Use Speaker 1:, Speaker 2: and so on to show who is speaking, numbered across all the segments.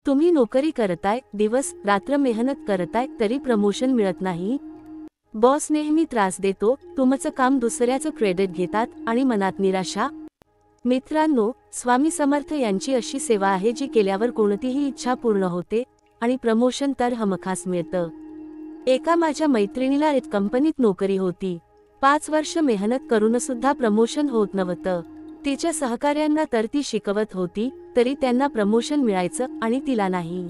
Speaker 1: तुम्ही नोकरी करताय, दिवस रात्र मेहनत करताय, तरी प्रमोशन मिळत नाही. बॉस नेहमी त्रास देतो, तुमचं काम दुसऱ्याचं क्रेडिट घेतात आणि मनात निराशा. मित्रांनो, स्वामी समर्थ यांची अशी सेवा आहे जी केल्यावर कोणतीही इच्छा पूर्ण होते आणि प्रमोशन तर हमखास मिळतं. एका माझ्या मैत्रिणीला एक कंपनीत नोकरी होती. 5 वर्ष मेहनत करून सुद्धा प्रमोशन होत नव्हतं. तिच्या सहकाऱ्यांना तर ती शिकवत होती, तरी त्यांना प्रमोशन मिळायचं आणि तिला नाही.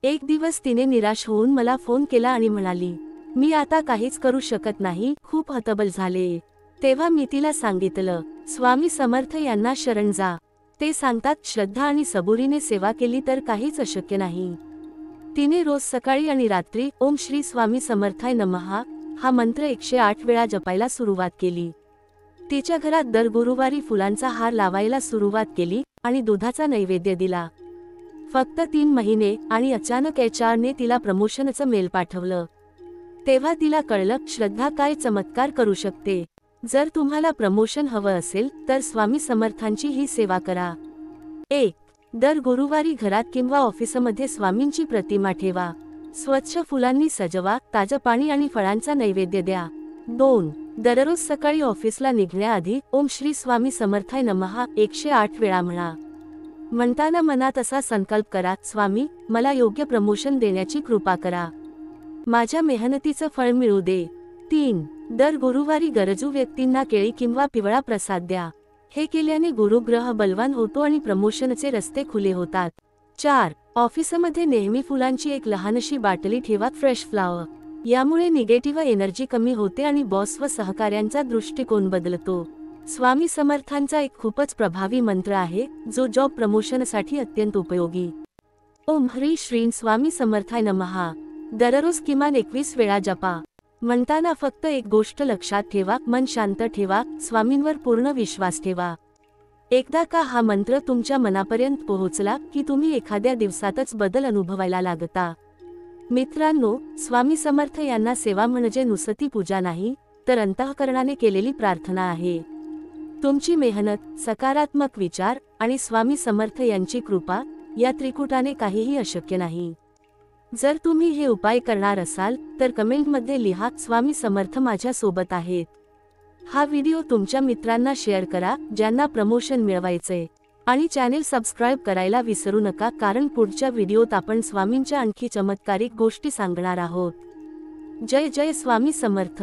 Speaker 1: एक दिवस तिने निराश होऊन मला फोन केला आणि म्हणाली, मी आता काहीच करू शकत नाही, खूप हतबल झाले. तेव्हा मी तिला सांगितलं, स्वामी समर्थ यांना शरण जा. ते सांगतात, श्रद्धा आणि सबुरीने सेवा केली तर काहीच अशक्य नाही. तिने रोज सकाळी आणि रात्री ओम श्री स्वामी समर्थाय नमः हा मंत्र 108 वेळा जपायला सुरुवात केली. तिच्या घरात दर गुरुवारी फुलांचा हार लावायला सुरुवात केली आणि दुधाचा नैवेद्य दिला. फक्त 3 महिने आणि अचानक HR ने तिला प्रमोशनचं मेल पाठवलं. तेव्हा तिला कळलं, श्रद्धा काय चमत्कार करू शकते. जर तुम्हाला प्रमोशन हवं असेल तर स्वामी समर्थांची ही सेवा करा. 1. दर गुरुवारी घरात किंवा ऑफिसमध्ये स्वामींची प्रतिमा ठेवा. स्वच्छ फुलांनी सजवा, ताजं पाणी आणि फळांचा नैवेद्य द्या. 2. दररोज सकाळी ऑफिसला निघण्याआधी ओम श्री स्वामी समर्थाय नमः 108 वेळा म्हणा. म्हणताना मनात असा संकल्प करा, स्वामी, मला योग्य प्रमोशन देण्याची कृपा करा. माझ्या मेहनतीचं फळ मिळू दे. 3. दर गुरुवारी गरजू व्यक्तींना केळी किंवा पिवळा प्रसाद द्या. हे केल्याने गुरुग्रह बलवान होतो आणि प्रमोशनचे रस्ते खुले होतात. 4. ऑफिसमध्ये नेहमी फुलांची एक लहानशी बाटली ठेवा, फ्रेश फ्लावर. यामुळे निगेटिव्ह एनर्जी कमी होते आणि बॉस व सहकाऱ्यांचा दृष्टिकोन बदलतो. स्वामी समर्थांचा एक खूपच प्रभावी मंत्र आहे, जो जॉब प्रमोशनसाठी अत्यंत उपयोगी. ओम ह्री श्री स्वामी समर्थाय नमः दररोज किमान 21 वेळा जपा. म्हणताना फक्त एक गोष्ट लक्षात ठेवा, मन शांत ठेवा, स्वामींवर पूर्ण विश्वास ठेवा. एकदा का हा मंत्र तुमच्या मनापर्यंत पोहोचला की तुम्ही एखाद्या दिवसातच बदल अनुभवायला लागता. मित्रांनो, स्वामी समर्थ यांना सेवा म्हणजे नुसती पूजा नाही, तर अंतःकरणाने केलेली प्रार्थना आहे. तुमची मेहनत, सकारात्मक विचार आणि स्वामी समर्थ यांची कृपा या त्रिकुटाने काहीही अशक्य नाही. जर तुम्ही हे उपाय करणार असाल तर कमेंटमध्ये लिहा, स्वामी समर्थ माझ्या सोबत आहेत. हा व्हिडिओ तुमच्या मित्रांना शेअर करा ज्यांना प्रमोशन मिळवायचे, आणि चॅनेल सबस्क्राइब करायला विसरू नका, कारण पुढच्या व्हिडिओत आपण स्वामींच्या आणखी चमत्कारिक गोष्टी सांगणार आहोत. जय जय स्वामी समर्थ.